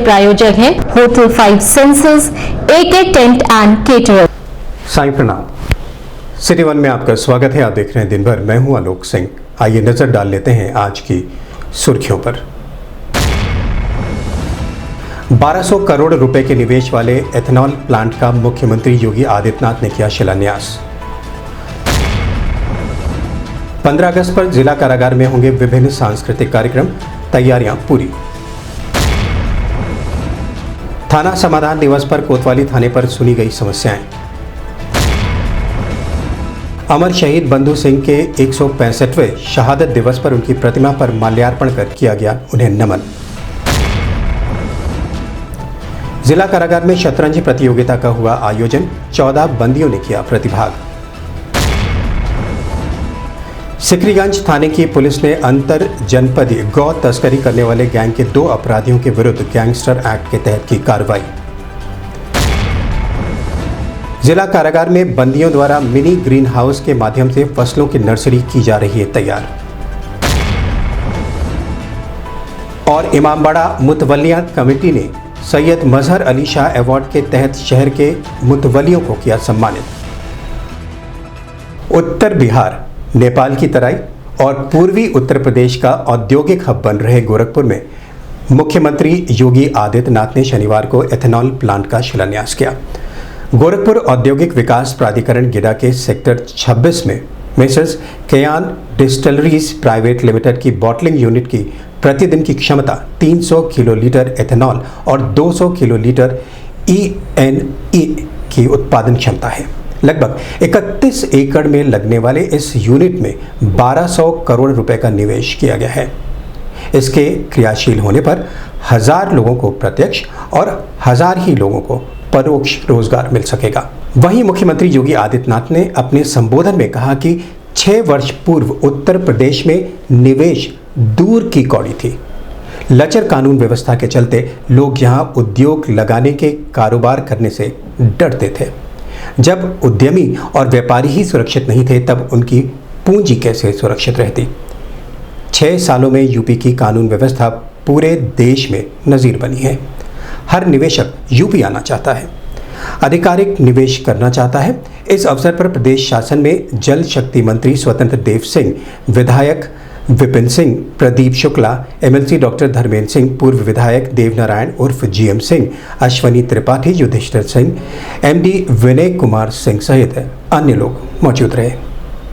प्रायोजक हैं hotel 5 senses, AK tent and caterer. Sai प्रणाम। सिटी वन में आपका स्वागत है। आप देख रहे हैं दिन भर। मैं हूं आलोक सिंह। आइए नजर डाल लेते हैं आज की सुर्खियों पर। 1200 करोड़ रुपए के निवेश वाले एथेनॉल प्लांट का मुख्यमंत्री योगी आदित्यनाथ ने किया शिलान्यास। 15 अगस्त पर जिला कारागार में होंगे विभिन्न सांस्कृतिक कार्यक्रम, तैयारियां पूरी। थाना समाधान दिवस पर कोतवाली थाने पर सुनी गई समस्याएं। अमर शहीद बंधु सिंह के 165वें शहादत दिवस पर उनकी प्रतिमा पर माल्यार्पण कर किया गया उन्हें नमन। जिला कारागार में शतरंज प्रतियोगिता का हुआ आयोजन, 14 बंदियों ने किया प्रतिभाग। सिकरीगंज थाने की पुलिस ने अंतर जनपदीय गौ तस्करी करने वाले गैंग के 2 अपराधियों के विरुद्ध गैंगस्टर एक्ट के तहत की कार्रवाई। जिला कारागार में बंदियों द्वारा मिनी ग्रीन हाउस के माध्यम से फसलों की नर्सरी की जा रही है तैयार। और इमामबाड़ा मुतवल्लिया कमेटी ने सैयद मजहर अली शाह अवार्ड के तहत शहर के मुतवल्लियों को किया सम्मानित। उत्तर बिहार, नेपाल की तराई और पूर्वी उत्तर प्रदेश का औद्योगिक हब बन रहे गोरखपुर में मुख्यमंत्री योगी आदित्यनाथ ने शनिवार को एथेनॉल प्लांट का शिलान्यास किया। गोरखपुर औद्योगिक विकास प्राधिकरण गिडा के सेक्टर 26 में messrs K-Yan distilleries private limited की बॉटलिंग यूनिट की प्रतिदिन की क्षमता 300 किलोलीटर एथेनॉल और 200 किलोलीटर ENE की उत्पादन क्षमता है। लगभग 31 एकड़ में लगने वाले इस यूनिट में 1200 करोड़ रुपए का निवेश किया गया है। इसके क्रियाशील होने पर 1000 लोगों को प्रत्यक्ष और 1000 ही लोगों को परोक्ष रोजगार मिल सकेगा। वहीं मुख्यमंत्री योगी आदित्यनाथ ने अपने संबोधन में कहा कि 6 वर्ष पूर्व उत्तर प्रदेश में निवेश दूर की कौड़ी थी। लचर कानून व्यवस्था के चलते लोग यहां उद्योग लगाने के कारोबार करने से डरते थे। जब उद्यमी और व्यापारी ही सुरक्षित नहीं थे तब उनकी पूंजी कैसे सुरक्षित रहती। 6 सालों में यूपी की कानून व्यवस्था पूरे देश में नजीर बनी है। हर निवेशक यूपी आना चाहता है, आधिकारिक निवेश करना चाहता है। इस अवसर पर प्रदेश शासन में जल शक्ति मंत्री स्वतंत्र देव सिंह, विधायक विपिन सिंह, प्रदीप शुक्ला, MLC डॉक्टर धर्मेंद्र सिंह, पूर्व विधायक देवनारायण उर्फ GM सिंह, अश्वनी त्रिपाठी, युधिष्ठिर सिंह, MD विनय कुमार सिंह सहित अन्य लोग मौजूद रहे।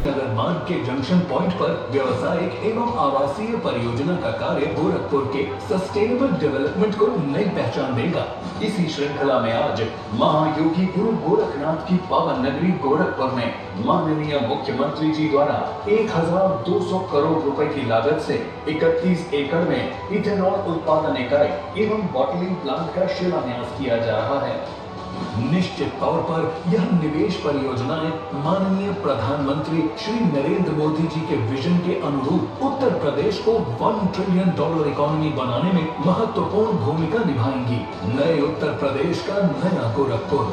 नगर मार्ग के जंक्शन पॉइंट पर व्यवसायिक एवं आवासीय परियोजना का कार्य गोरखपुर के सस्टेनेबल डेवलपमेंट को नई पहचान देगा। इसी श्रृंखला में आज महायोगी गुरु गोरखनाथ की पावन नगरी गोरखपुर में माननीय मुख्यमंत्री जी द्वारा 1200 करोड़ रुपए की लागत से 31 एकड़ में इथेनॉल उत्पादन इकाई एवं बॉटलिंग प्लांट का शिलान्यास किया जा रहा है। निश्चित तौर पर यह निवेश परियोजनाएं माननीय प्रधानमंत्री श्री नरेंद्र मोदी जी के विजन के अनुरूप उत्तर प्रदेश को $1 ट्रिलियन इकोनॉमी बनाने में महत्वपूर्ण भूमिका निभाएंगी। नए उत्तर प्रदेश का नया गोरखपुर।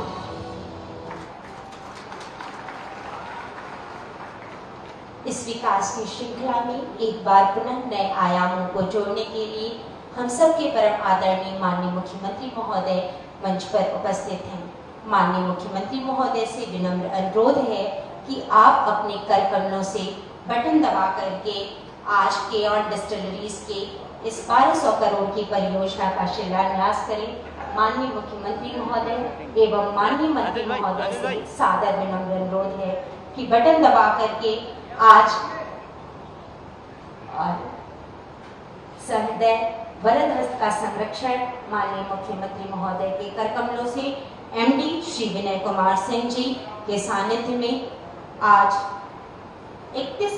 इस विकास की श्रृंखला में एक बार पुनः नए आयामों को जोड़ने के लिए हम सब के परम आदरणीय माननीय मुख्यमंत्री महोदय मंच पर उपस्थित हैं। माननीय मुख्यमंत्री महोदय से विनम्र अनुरोध है कि आप अपने कर कमलों से बटन दबा करके आज केयान डिस्टिलरीज के इस 1200 करोड़ की परियोजना का शिलान्यास करें। माननीय मुख्यमंत्री महोदय एवं माननीय मंत्री महोदय से सादर विनम्र अनुरोध है कि बटन दबा करके आज और सहृदय वरद हस्त का संरक्षण माननीय मुख्यमंत्री महोदय के कर कमलों से MD श्री विनय कुमार सिंह जी के सानिध्य में आज 31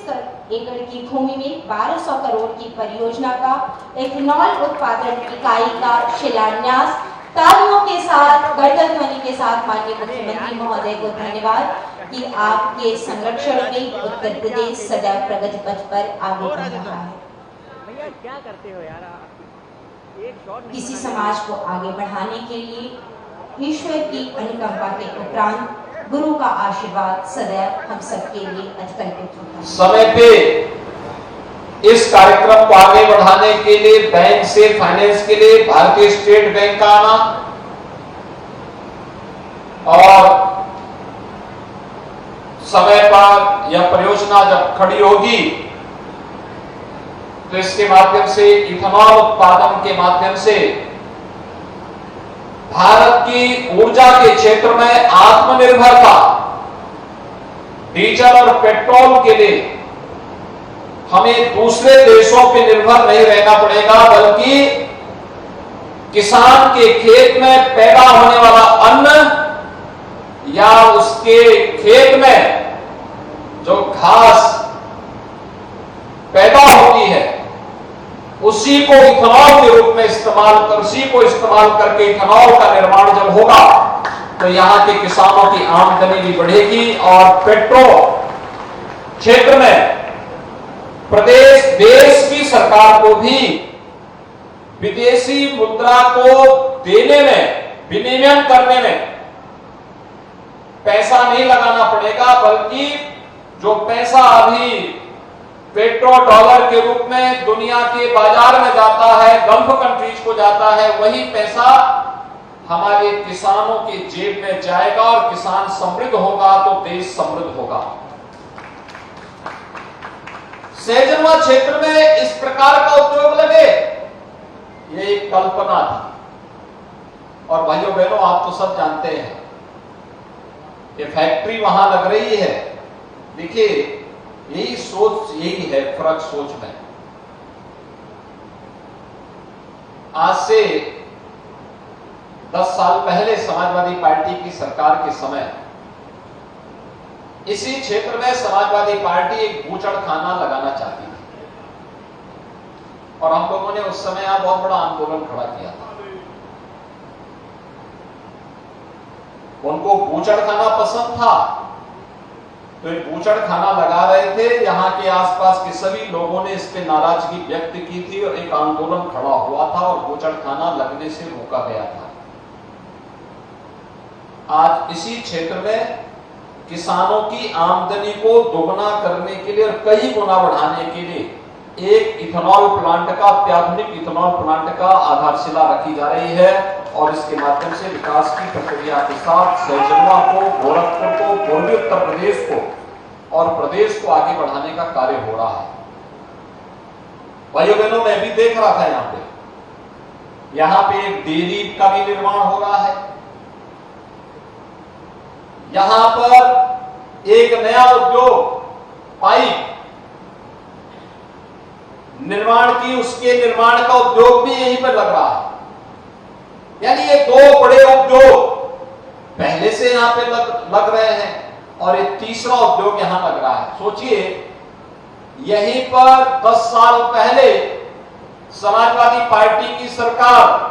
एकड़ की भूमि में 1200 करोड़ की परियोजना का एथेनॉल उत्पादन इकाई का शिलान्यास तालियों के साथ, गर्जन ध्वनि के साथ माननीय मुख्यमंत्री महोदय को धन्यवाद कि आपके संरक्षण में उत्तर प्रदेश सदैव प्रगति पथ पर आगे बढ़ रहा है। भैया क्या करते हो यार? किसी समाज को आगे बढ़ाने के लिए ईश्वर की अनुकंपा के उपरांत गुरु का आशीर्वाद सदैव हम सबके लिए अतिकल्पित होता है। समय पे इस कार्यक्रम को आगे बढ़ाने के लिए बैंक से फाइनेंस के लिए भारतीय स्टेट बैंक का आना और समय पर यह परियोजना जब खड़ी होगी तो इसके माध्यम से इथेनॉल उत्पादन के माध्यम से भारत की ऊर्जा के क्षेत्र में आत्मनिर्भरता, डीजल और पेट्रोल के लिए हमें दूसरे देशों पर निर्भर नहीं रहना पड़ेगा, बल्कि किसान के खेत में पैदा होने वाला अन्न या उसके खेत में जो घास पैदा होती है उसी को इथेनॉल के रूप में इस्तेमाल करके इथेनॉल का निर्माण जब होगा तो यहां के किसानों की आमदनी भी बढ़ेगी और पेट्रोल क्षेत्र में देश की सरकार को भी विदेशी मुद्रा को देने में, विनिमय करने में पैसा नहीं लगाना पड़ेगा, बल्कि जो पैसा अभी पेट्रो डॉलर के रूप में दुनिया के बाजार में जाता है, गल्फ कंट्रीज को जाता है, वही पैसा हमारे किसानों के जेब में जाएगा और किसान समृद्ध होगा तो देश समृद्ध होगा। सहजनवा क्षेत्र में इस प्रकार का उद्योग लगे, ये एक कल्पना थी। और भाइयों बहनों, आप तो सब जानते हैं कि फैक्ट्री वहां लग रही है। देखिए, यही सोच, यही है फर्क सोच में। आज से 10 साल पहले समाजवादी पार्टी की सरकार के समय इसी क्षेत्र में समाजवादी पार्टी एक बूचड़खाना लगाना चाहती थी और हम लोगों ने उस समय यहां बहुत बड़ा आंदोलन खड़ा किया था। उनको बूचड़खाना पसंद था तो एक बूचड़खाना लगा रहे थे। यहां के आसपास के सभी लोगों ने इस पे नाराजगी व्यक्त की थी और एक आंदोलन खड़ा हुआ था और बूचड़खाना लगने से रोका गया था। आज इसी क्षेत्र में किसानों की आमदनी को दोगुना करने के लिए और कई गुना बढ़ाने के लिए एक इथेनॉल प्लांट का, अत्याधुनिक इथेनॉल प्लांट का आधारशिला रखी जा रही है और इसके माध्यम से विकास की प्रक्रिया के साथ सहजनवा को, गोरखपुर को, पूर्वी उत्तर प्रदेश को और प्रदेश को आगे बढ़ाने का कार्य हो रहा है। भाइयों बहनों, मैं भी देख रहा था यहां पे एक डेयरी का भी निर्माण हो रहा है। यहां पर एक नया उद्योग पाइप निर्माण की, उसके निर्माण का उद्योग भी यहीं पर लग रहा है। यानी ये दो बड़े उद्योग पहले से यहां पे लग रहे हैं और एक तीसरा उद्योग यहां लग रहा है। सोचिए, यहीं पर 10 साल पहले समाजवादी पार्टी की सरकार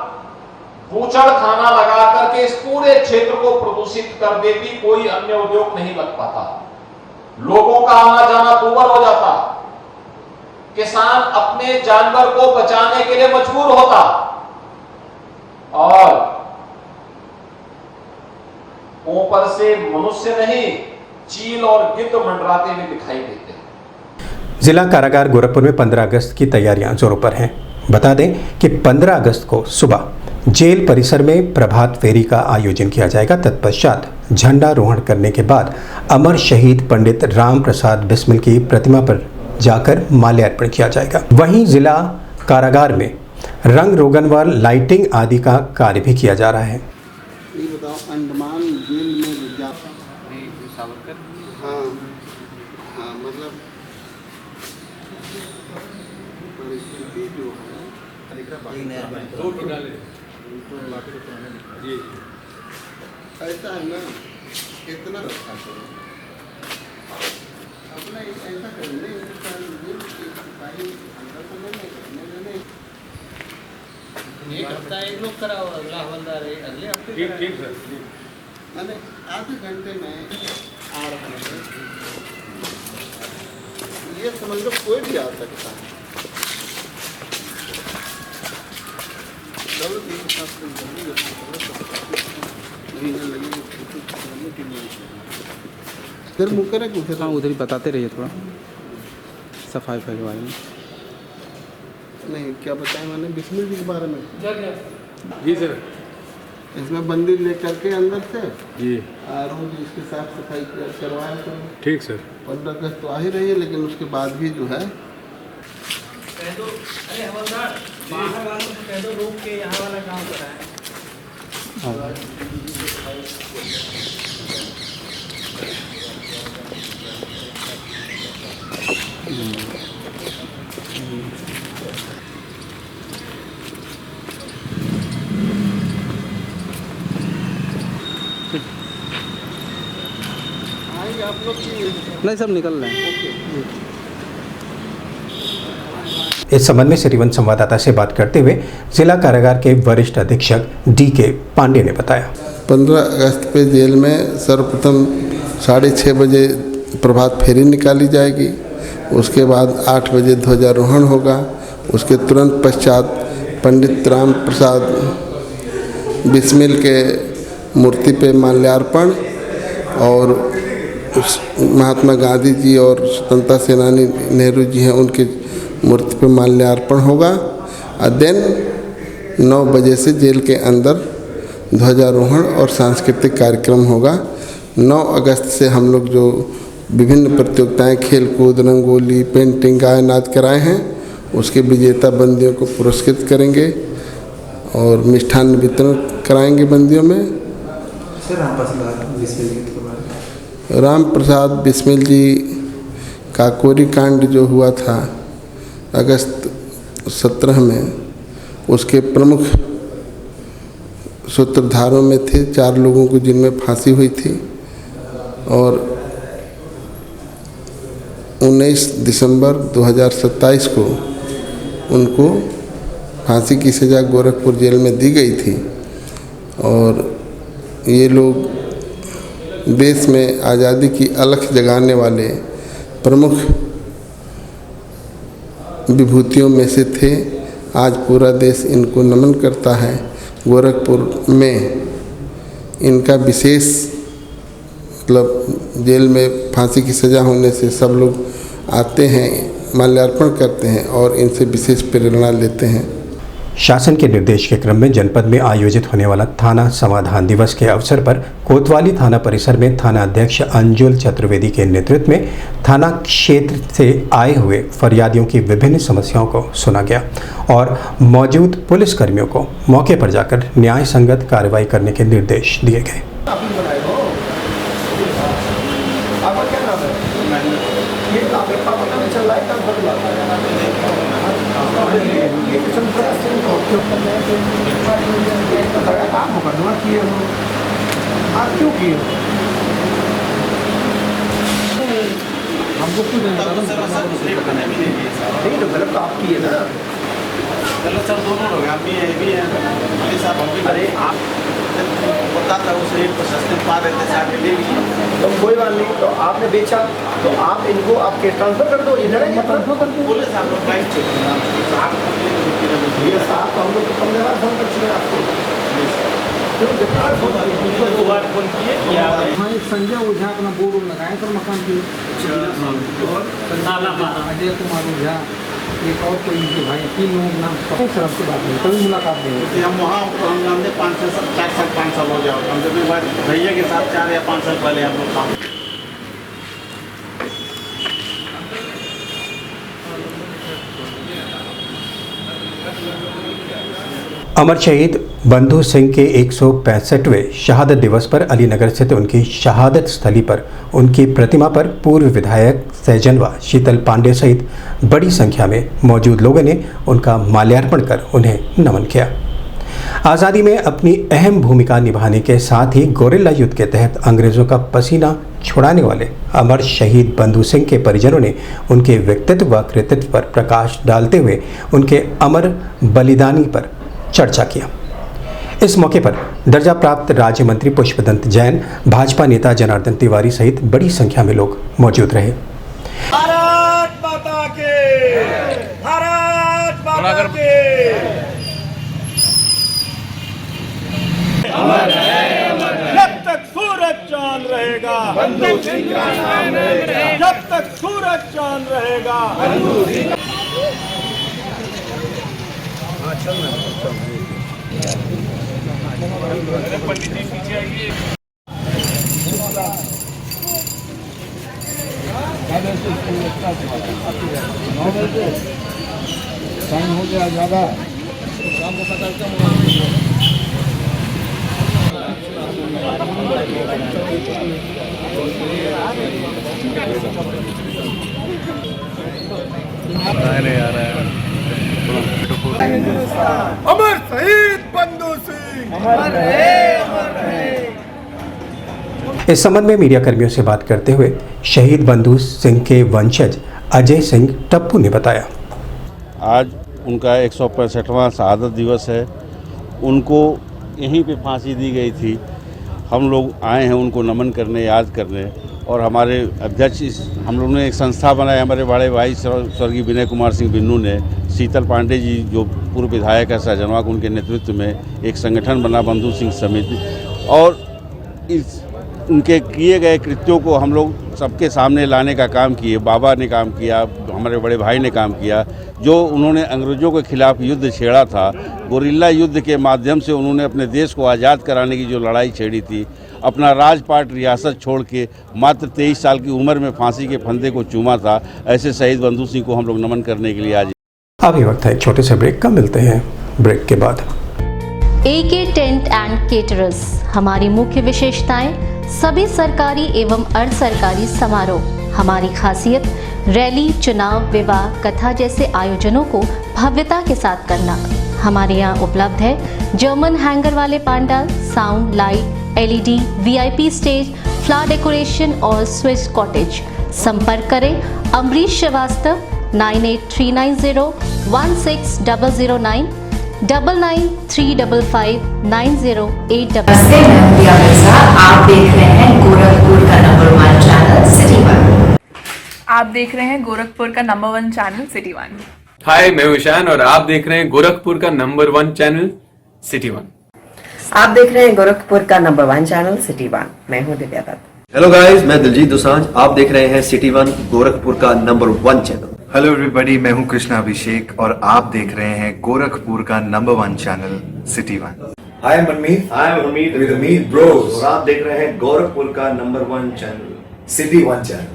बूचड़खाना लगा करके इस पूरे क्षेत्र को प्रदूषित कर देती, कोई अन्य उद्योग नहीं लग पाता, लोगों का आना जाना दूभर हो जाता, किसान अपने जानवर को बचाने के लिए मजबूर होता और ऊपर से मनुष्य नहीं, चील और गिद्ध मंडराते हुए दिखाई देते हैं। जिला कारागार गोरखपुर में 15 अगस्त की तैयारियां जोरों पर हैं। बता दें कि 15 अगस्त को सुबह जेल परिसर में प्रभात फेरी का आयोजन किया जाएगा। तत्पश्चात झंडारोहण करने के बाद अमर शहीद पंडित राम प्रसाद बिस्मिल की प्रतिमा पर जाकर माल्यार्पण किया जाएगा। वहीं जिला कारागार में रंग रोगन व लाइटिंग आदि का कार्य भी किया जा रहा है। ये बताओ, अंडमान जेल में विज्ञापन हाँ हाँ, मतलब परिस्थिति जो है ऐसा है ना, इतना रखा करो अपना, ऐसा करने एक हफ्ता एक लोग कराओ, अगला हवलदार है, अगले हफ्ते ठीक सर। मैंने आधे घंटे में आ रहा है, ये समझ लो कोई भी आ सकता है। फिर मुकर है, हाँ, उधर ही बताते रहिए, थोड़ा सफाई फैलवाई में। नहीं, क्या बताया मैंने बिस्मिल जी के बारे में? जी सर। इसमें बंदी लेकर के अंदर से जी रोज इसकी साफ सफाई करवाया करो। ठीक सर। 15 अगस्त तो आ ही रही है, लेकिन उसके बाद भी जो है अरे हवलदार, बाहर वालों को कह दो रोक के यहाँ वाला काम कराएं। आप लोग नहीं सब निकल रहे हैं। इस संबंध में सिटीवन संवाददाता से बात करते हुए जिला कारागार के वरिष्ठ अधीक्षक DK पांडे ने बताया, 15 अगस्त पे जेल में सर्वप्रथम 6:30 बजे प्रभात फेरी निकाली जाएगी। उसके बाद 8 बजे ध्वजारोहण होगा। उसके तुरंत पश्चात पंडित राम प्रसाद बिस्मिल के मूर्ति पे माल्यार्पण और महात्मा गांधी जी और स्वतंत्रता सेनानी नेहरू जी हैं, उनके मूर्ति पे माल्यार्पण होगा। और देन 9 बजे से जेल के अंदर ध्वजारोहण और सांस्कृतिक कार्यक्रम होगा। 9 अगस्त से हम लोग जो विभिन्न प्रतियोगिताएं, खेल कूद, रंगोली, पेंटिंग, गायन नाच कराए हैं, उसके विजेता बंदियों को पुरस्कृत करेंगे और मिष्ठान्न वितरण कराएंगे बंदियों में। राम प्रसाद बिस्मिल जी काकोरी कांड जो हुआ था अगस्त 17 में, उसके प्रमुख सूत्रधारों में थे 4 लोगों को जिनमें फांसी हुई थी। और 19 दिसंबर 2027 को उनको फांसी की सज़ा गोरखपुर जेल में दी गई थी। और ये लोग देश में आज़ादी की अलख जगाने वाले प्रमुख विभूतियों में से थे। आज पूरा देश इनको नमन करता है। गोरखपुर में इनका विशेष मतलब जेल में फांसी की सज़ा होने से सब लोग आते हैं, माल्यार्पण करते हैं और इनसे विशेष प्रेरणा लेते हैं। शासन के निर्देश के क्रम में जनपद में आयोजित होने वाला थाना समाधान दिवस के अवसर पर कोतवाली थाना परिसर में थाना अध्यक्ष अंजुल चतुर्वेदी के नेतृत्व में थाना क्षेत्र से आए हुए फरियादियों की विभिन्न समस्याओं को सुना गया और मौजूद पुलिसकर्मियों को मौके पर जाकर न्याय संगत कार्रवाई करने के निर्देश दिए गए। हमको कुछ नहीं तो गलत आप किए ना, गलत सर दोनों लोग आप भी हैं पुलिस साहब हम भी। अरे आप पता था उसे सस्ते पा रहे थे साथ ले लीजिए तो कोई बात नहीं। तो आपने बेचा तो आप इनको आपके ट्रांसफर कर दो, इधर है ट्रांसफर कर दो। बोले साहब लोग प्राइस चेक ये साहब तो हम लोग तो 15 बार फोन कर चुके हैं आपको। हाँ, एक संजय ओझा अपना बोर्ड लगाए कर मकान की, अजय कुमार ओझा, एक और कोई इनके भाई, 3 लोग नाम सर आपसे बात नहीं, कभी मुलाकात नहीं। हम वहाँ हम जानते 5 साल 4 साल 5 साल हो जाओ। हम जब भैया के साथ 4 या 5 साल पहले हम लोग काम। अमर शहीद बंधु सिंह के 165वें शहादत दिवस पर अलीनगर स्थित उनकी शहादत स्थली पर उनकी प्रतिमा पर पूर्व विधायक सहजनवा शीतल पांडे सहित बड़ी संख्या में मौजूद लोगों ने उनका माल्यार्पण कर उन्हें नमन किया। आज़ादी में अपनी अहम भूमिका निभाने के साथ ही गोरिल्ला युद्ध के तहत अंग्रेज़ों का पसीना छुड़ाने वाले अमर शहीद बंधु सिंह के परिजनों ने उनके व्यक्तित्व व कृतित्व पर प्रकाश डालते हुए उनके अमर बलिदानी पर चर्चा किया। इस मौके पर दर्जा प्राप्त राज्य मंत्री पुष्पदंत जैन, भाजपा नेता जनार्दन तिवारी सहित बड़ी संख्या में लोग मौजूद रहे। भारत माता के, भारत माता के। अमर है, अमर है। जब तक सूरज चांद रहेगा, बंधु सिंह का नाम रहेगा। जब तक सूरज चांद रहेगा, बंधु सिंह। टाइम हो गया ज़्यादा। अमर शहीद बंधु सिंह, अमर रहे। इस संबंध में मीडिया कर्मियों से बात करते हुए शहीद बंधु सिंह के वंशज अजय सिंह टप्पू ने बताया, आज उनका 165वां शहादत दिवस है। उनको यहीं पे फांसी दी गई थी। हम लोग आए हैं उनको नमन करने, याद करने। और हमारे अध्यक्ष हम लोगों ने एक संस्था बनाई, हमारे बड़े भाई स्वर्गीय विनय कुमार सिंह बिन्नू ने, शीतल पांडे जी जो पूर्व विधायक है सहजनवा, उनके नेतृत्व में एक संगठन बना बंधु सिंह समिति। और इस उनके किए गए कृत्यों को हम लोग सबके सामने लाने का काम किए। बाबा ने काम किया, हमारे बड़े भाई ने काम किया। जो उन्होंने अंग्रेज़ों के खिलाफ युद्ध छेड़ा था, गोरिल्ला युद्ध के माध्यम से उन्होंने अपने देश को आज़ाद कराने की जो लड़ाई छेड़ी थी, अपना राजपाट रियासत छोड़ के मात्र 23 साल की उम्र में फांसी के फंदे को चूमा था, ऐसे शहीद बंधु सिंह को हम लोग नमन करने के लिए आज। अभी वक्त है एक छोटे से ब्रेक का, मिलते हैं ब्रेक के बाद। AK टेंट एंड केटरर्स, हमारी मुख्य विशेषताएं सभी सरकारी एवं अर्ध सरकारी समारोह। हमारी खासियत रैली, चुनाव, विवाह, कथा जैसे आयोजनों को भव्यता के साथ करना। हमारे यहाँ उपलब्ध है जर्मन हैंगर वाले pandal, sound, light, LED, VIP stage, flower decoration और स्विस कॉटेज। संपर्क करें अमरीश श्रीवास्तव 9839016009 99355908। नमस्ते, मैं प्रिया मिर्जा। आप देख रहे हैं गोरखपुर का नंबर 1 चैनल सिटी 1। आप देख रहे हैं गोरखपुर का नंबर 1 चैनल सिटी 1। हाय, मैं ईशान और आप देख रहे हैं गोरखपुर का नंबर 1 चैनल सिटी 1। आप देख रहे हैं गोरखपुर का नंबर 1 चैनल सिटी 1। मैं हूं दिव्या दत्त। हेलो गाइस, मैं दिलजीत दोसांझ। आप देख रहे हैं सिटी 1 गोरखपुर का नंबर 1 चैनल। हेलो एवरीबॉडी, मैं हूं कृष्णा अभिषेक और आप देख रहे हैं गोरखपुर का number 1 channel city 1। Hi Manmeet, I am Hamid with Hamid bros और आप देख रहे हैं गोरखपुर का number 1 channel city 1 channel.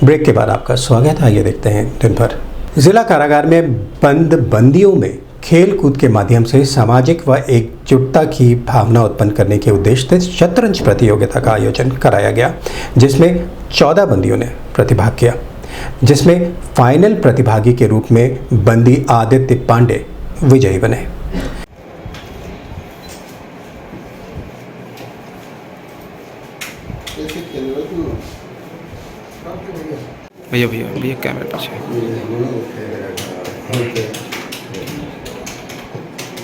Break के बाद आपका स्वागत है। आइए देखते हैं दिन भर। जिला कारागार में बंद बंदियों में खेल कूद के माध्यम से सामाजिक व एकजुटता की भावना उत्पन्न करने के उद्देश्य से शतरंज प्रतियोगिता का आयोजन कराया गया, जिसमें 14 बंदियों ने प्रतिभाग किया, जिसमें फाइनल प्रतिभागी के रूप में बंदी आदित्य पांडे विजयी बने। भैया भैया भैया कैमरा पीछे।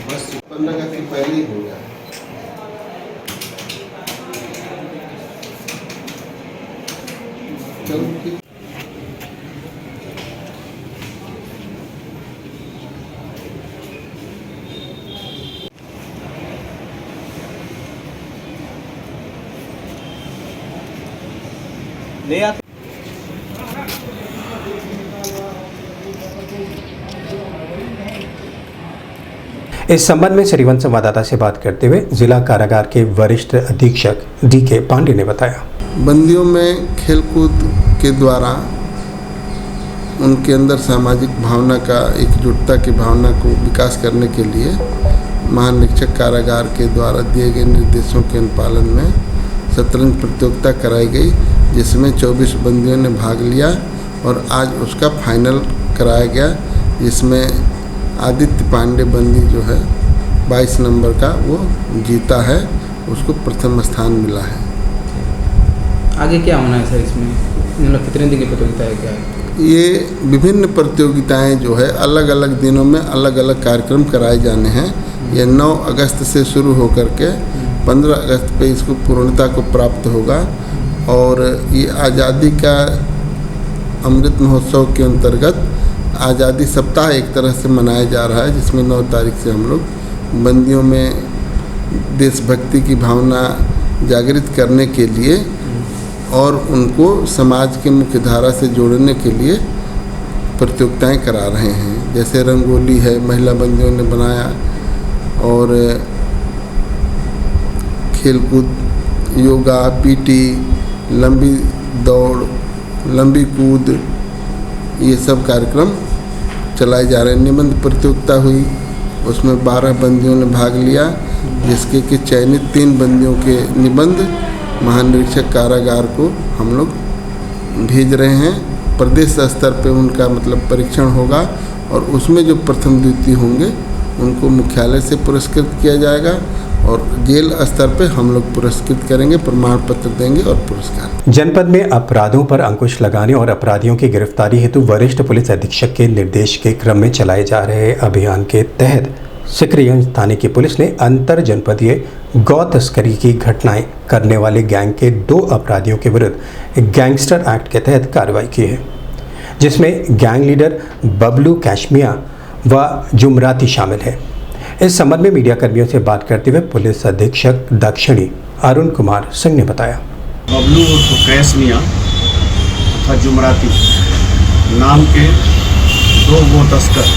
बस 15 अगस्त के पहले ही हो गया। चलो ठीक। ले आते इस संबंध में सिटीवन संवाददाता से बात करते हुए जिला कारागार के वरिष्ठ अधीक्षक DK पांडे ने बताया, बंदियों में खेलकूद के द्वारा उनके अंदर सामाजिक भावना का, एकजुटता की भावना को विकास करने के लिए महानिरीक्षक कारागार के द्वारा दिए गए निर्देशों के अनुपालन में शतरंज प्रतियोगिता कराई गई, जिसमें 24 बंदियों ने भाग लिया और आज उसका फाइनल कराया गया, जिसमें आदित्य पांडे बंदी जो है 22 नंबर का वो जीता है, उसको प्रथम स्थान मिला है। आगे क्या होना है सर इसमें? कितने दिन की प्रतियोगिता है, क्या है? ये विभिन्न प्रतियोगिताएं जो है अलग अलग दिनों में अलग अलग कार्यक्रम कराए जाने हैं। ये 9 अगस्त से शुरू होकर के 15 अगस्त पे इसको पूर्णता को प्राप्त होगा। और ये आज़ादी का अमृत महोत्सव के अंतर्गत आज़ादी सप्ताह एक तरह से मनाया जा रहा है, जिसमें 9 तारीख से हम लोग बंदियों में देशभक्ति की भावना जागृत करने के लिए और उनको समाज के मुख्य धारा से जोड़ने के लिए प्रतियोगिताएं करा रहे हैं। जैसे रंगोली है, महिला बंदियों ने बनाया, और खेलकूद, योगा, पीटी, लंबी दौड़, लंबी कूद, ये सब कार्यक्रम चलाए जा रहे हैं। निबंध प्रतियोगिता हुई, उसमें 12 बंदियों ने भाग लिया, जिसके कि चयनित 3 बंदियों के निबंध महानिरीक्षक कारागार को हम लोग भेज रहे हैं। प्रदेश स्तर पे उनका मतलब परीक्षण होगा, और उसमें जो प्रथम द्वितीय होंगे उनको मुख्यालय से पुरस्कृत किया जाएगा, और जेल स्तर पे हम लोग पुरस्कृत करेंगे, प्रमाण पत्र देंगे और पुरस्कार। जनपद में अपराधों पर अंकुश लगाने और अपराधियों की गिरफ्तारी हेतु वरिष्ठ पुलिस अधीक्षक के निर्देश के क्रम में चलाए जा रहे अभियान के तहत सिकरीगंज थाने की पुलिस ने अंतर जनपदीय गौ तस्करी की घटनाएं करने वाले गैंग के 2 अपराधियों के विरुद्ध गैंगस्टर एक्ट के तहत कार्रवाई की है, जिसमें गैंग लीडर बबलू कैशमिया व जुमराती शामिल है। इस संबंध में मीडिया कर्मियों से बात करते हुए पुलिस अधीक्षक दक्षिणी अरुण कुमार सिंह ने बताया, बबलू उर्फ कैशमिया तथा जुमराती नाम के 2 गो तस्कर,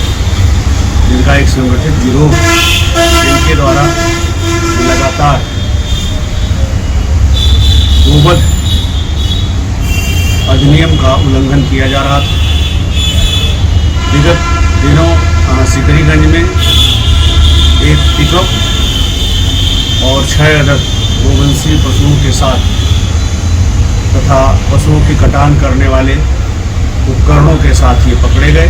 जिनका एक संगठित गिरोह, जिनके द्वारा लगातार गोवध अधिनियम का उल्लंघन किया जा रहा था। विगत दिनों थाना सिकरीगंज में एक पिकअप और 6 अदद गोवंशीय पशुओं के साथ तथा पशुओं की कटान करने वाले उपकरणों के साथ ये पकड़े गए।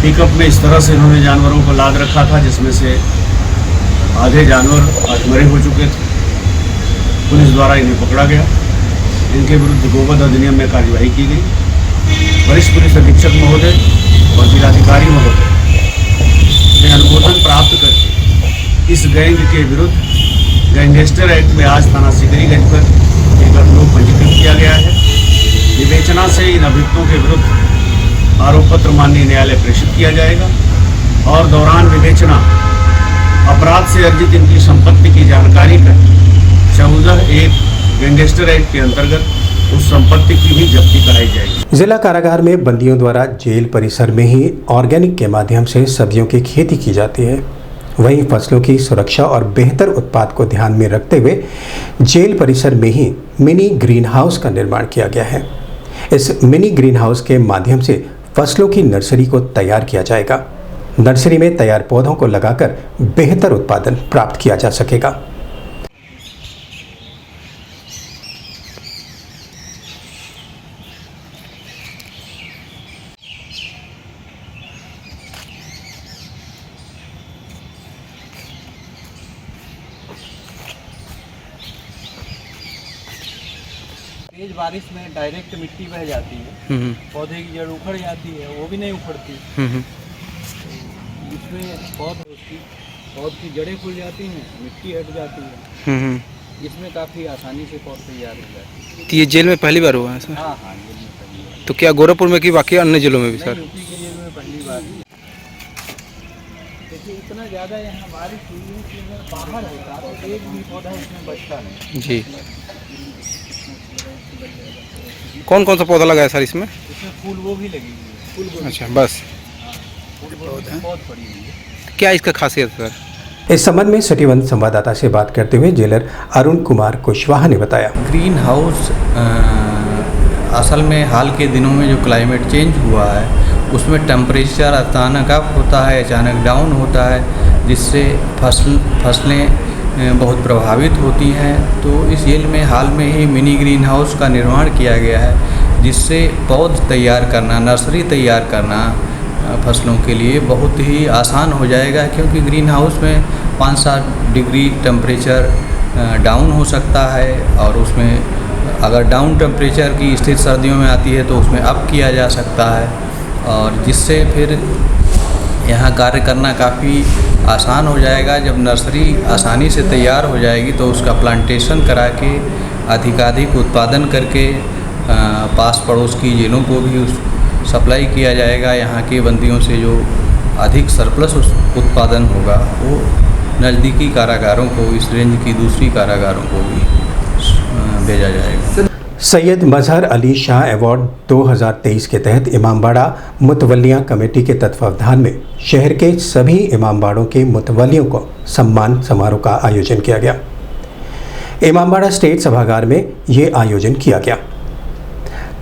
पिकअप में इस तरह से इन्होंने जानवरों को लाद रखा था, जिसमें से आधे जानवर आज मरे हो चुके थे। पुलिस द्वारा इन्हें पकड़ा गया। इनके विरुद्ध गोवध अधिनियम में कार्यवाही की गई। वरिष्ठ पुलिस अधीक्षक महोदय और जिलाधिकारी महोदय ने अनुमोदन प्राप्त करके इस गैंग के विरुद्ध गैंगस्टर एक्ट में आज थाना सिकरीगंज पर एक अभियोग पंजीकृत किया गया है। विवेचना से इन अभियुक्तों के विरुद्ध आरोप पत्र माननीय न्यायालय प्रेषित किया जाएगा, और दौरान विवेचना अपराध से अर्जित इनकी संपत्ति की जानकारी कर 14(1) गैंगस्टर एक्ट के अंतर्गत उस संपत्ति की भी जब्ती कराई जाएगी। जिला कारागार में बंदियों द्वारा जेल परिसर में ही ऑर्गेनिक के माध्यम से सब्जियों की खेती की जाती है। वहीं फसलों की सुरक्षा और बेहतर उत्पाद को ध्यान में रखते हुए जेल परिसर में ही मिनी ग्रीन हाउस का निर्माण किया गया है। इस मिनी ग्रीन हाउस के माध्यम से फसलों की नर्सरी को तैयार किया जाएगा। नर्सरी में तैयार पौधों को लगाकर बेहतर उत्पादन प्राप्त किया जा सकेगा। तेज बारिश में डायरेक्ट मिट्टी बह जाती है, पौधे की जड़ उखड़ जाती है, वो भी नहीं उखड़ती। इसमें पौध की जड़ें खुल जाती हैं, मिट्टी हट जाती है। इसमें काफ़ी आसानी से पौध तैयार हो जाती है। तो ये जेल में पहली बार हुआ है सर? हाँ, जेल में पहली बार। तो क्या गोरखपुर में कि बाकी अन्य जिलों में भी सर? यूपी के जेल में पहली बार। देखिए इतना ज़्यादा यहाँ बारिश हुई है कि अगर बाहर होता तो एक भी पौधा इसमें बचता नहीं। जी, कौन कौन सा पौधा लगा है सर इसमें? इसमें फूल वो भी लगी हुई है। अच्छा, बस बहुत पड़ी हुई है। क्या इसका खासियत है सर? इस संबंध में सिटी वन संवाददाता से बात करते हुए जेलर अरुण कुमार कुशवाहा ने बताया, ग्रीन हाउस असल में हाल के दिनों में जो क्लाइमेट चेंज हुआ है उसमें टेम्परेचर अचानक अप होता है, अचानक डाउन होता है, जिससे फसलें बहुत प्रभावित होती हैं। तो इस जेल में हाल में ही मिनी ग्रीन हाउस का निर्माण किया गया है, जिससे पौध तैयार करना, नर्सरी तैयार करना फसलों के लिए बहुत ही आसान हो जाएगा, क्योंकि ग्रीन हाउस में 5-7 डिग्री टेम्परेचर डाउन हो सकता है और उसमें अगर डाउन टेम्परेचर की स्थिति सर्दियों में आती है तो उसमें अप किया जा सकता है, और जिससे फिर यहाँ कार्य करना काफ़ी आसान हो जाएगा। जब नर्सरी आसानी से तैयार हो जाएगी तो उसका प्लांटेशन करा के अधिकाधिक उत्पादन करके पास पड़ोस की जिलों को भी सप्लाई किया जाएगा। यहाँ के बंदियों से जो अधिक सरप्लस उत्पादन होगा वो नज़दीकी कारागारों को, इस रेंज की दूसरी कारागारों को भी भेजा जाएगा। सैयद मजहर अली शाह अवार्ड 2023 के तहत इमामबाड़ा मुतवल्लियाँ कमेटी के तत्वावधान में शहर के सभी इमामबाड़ों के मुतवल्लियों को सम्मान समारोह का आयोजन किया गया। इमामबाड़ा स्टेट सभागार में ये आयोजन किया गया।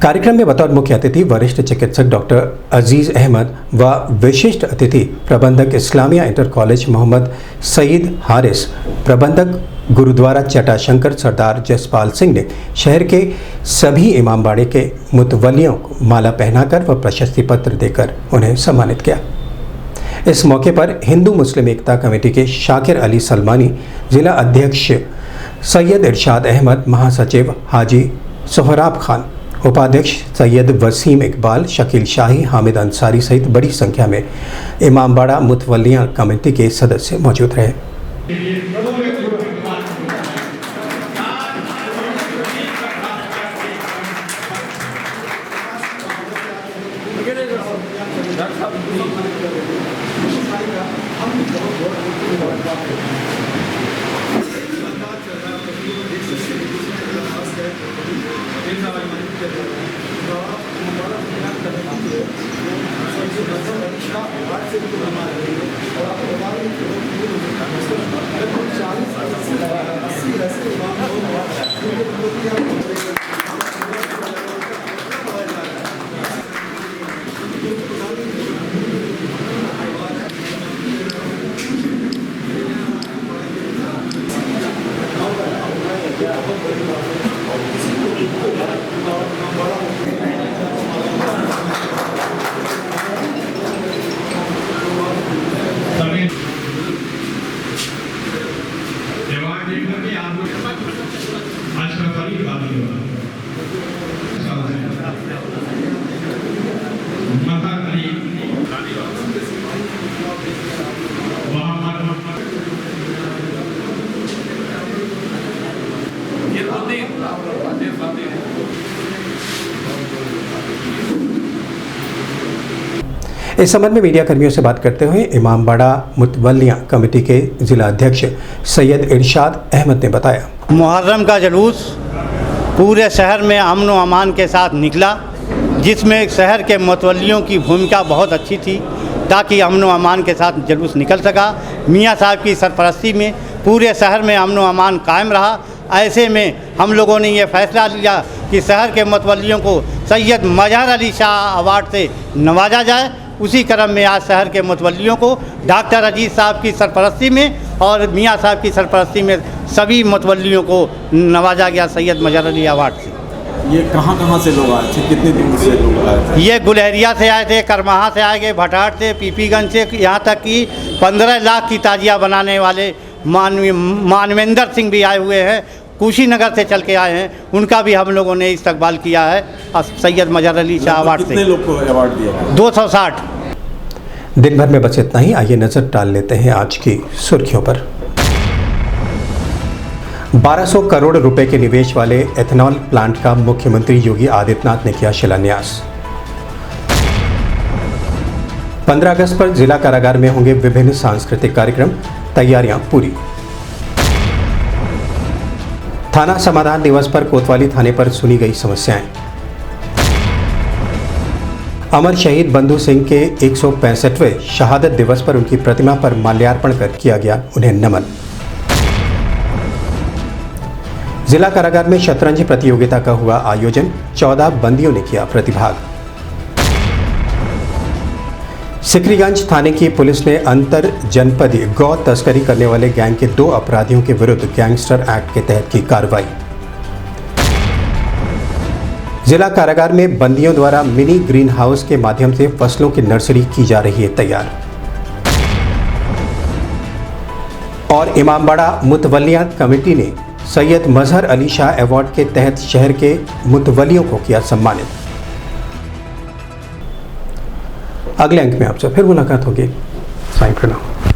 कार्यक्रम में बतौर मुख्य अतिथि वरिष्ठ चिकित्सक डॉक्टर अजीज़ अहमद व विशिष्ट अतिथि प्रबंधक इस्लामिया इंटर कॉलेज मोहम्मद सईद हारिस, प्रबंधक गुरुद्वारा चटाशंकर सरदार जसपाल सिंह ने शहर के सभी इमामबाड़े के मुतवल्लियों को माला पहनाकर व प्रशस्ति पत्र देकर उन्हें सम्मानित किया। इस मौके पर हिंदू मुस्लिम एकता कमेटी के शाकिर अली सलमानी, जिला अध्यक्ष सैयद इरशाद अहमद, महासचिव हाजी सोहराब खान, उपाध्यक्ष सैयद वसीम इकबाल, शकील शाही, हामिद अंसारी सहित बड़ी संख्या में इमामबाड़ा मुतवल्लियाँ कमेटी के सदस्य मौजूद रहे। इस संबंध में मीडिया कर्मियों से बात करते हुए इमामबाड़ा मुतवल्लियाँ कमेटी के जिला अध्यक्ष सैयद इरशाद अहमद ने बताया, मुहर्रम का जुलूस पूरे शहर में अमन व अमान के साथ निकला, जिसमें शहर के मुतवल्लियों की भूमिका बहुत अच्छी थी ताकि अमन व अमान के साथ जुलूस निकल सका। मियाँ साहब की सरपरस्ती में पूरे शहर में अमन व अमान कायम रहा। ऐसे में हम लोगों ने ये फैसला लिया कि शहर के मुतवल्लियों को सैयद मजहर अली शाह अवार्ड से नवाजा जाए। उसी क्रम में आज शहर के मुतवल्लियों को डॉक्टर अजीज़ साहब की सरपरस्ती में और मियाँ साहब की सरपरस्ती में सभी मुतवल्लियों को नवाजा गया सैयद मजहर अली अवार्ड से। ये कहाँ से लोग आए थे, कितने दिन से लोग आए थे? ये गुलहरिया से आए थे, करमाहा से आए गए, भटाट से, पीपीगंज से, यहाँ तक कि 15 लाख की ताजिया बनाने वाले मानवेंद्र सिंह भी आए हुए हैं, कुशीनगर से चल के आए हैं, उनका भी हम लोगों ने इस्तकबाल किया है सैयद मजहर अली शाह अवार्ड से। कितने लोग को अवार्ड दिया? 260। दिन भर में बस इतना ही। आइए नजर डाल लेते हैं आज की सुर्खियों पर। 1200 करोड़ रुपए के निवेश वाले एथेनॉल प्लांट का मुख्यमंत्री योगी आदित्यनाथ ने किया शिलान्यास। 15 अगस्त पर जिला कारागार में होंगे विभिन्न सांस्कृतिक कार्यक्रम, तैयारियां पूरी। थाना समाधान दिवस पर कोतवाली थाने पर सुनी गई समस्याएं। अमर शहीद बंधु सिंह के 165वें शहादत दिवस पर उनकी प्रतिमा पर माल्यार्पण कर किया गया उन्हें नमन। जिला कारागार में शतरंज प्रतियोगिता का हुआ आयोजन, 14 बंदियों ने किया प्रतिभाग। सिकरीगंज थाने की पुलिस ने अंतर जनपदीय गौ तस्करी करने वाले गैंग के 2 अपराधियों के विरुद्ध गैंगस्टर एक्ट के तहत की कार्रवाई। जिला कारागार में बंदियों द्वारा मिनी ग्रीन हाउस के माध्यम से फसलों की नर्सरी की जा रही है तैयार। और इमामबाड़ा मुतवल्लियाँ कमेटी ने सैयद मजहर अली शाह अवार्ड के तहत शहर के मुतवलियों को किया सम्मानित। अगले अंक में आपसे फिर मुलाकात होगी। साईं प्रणाम।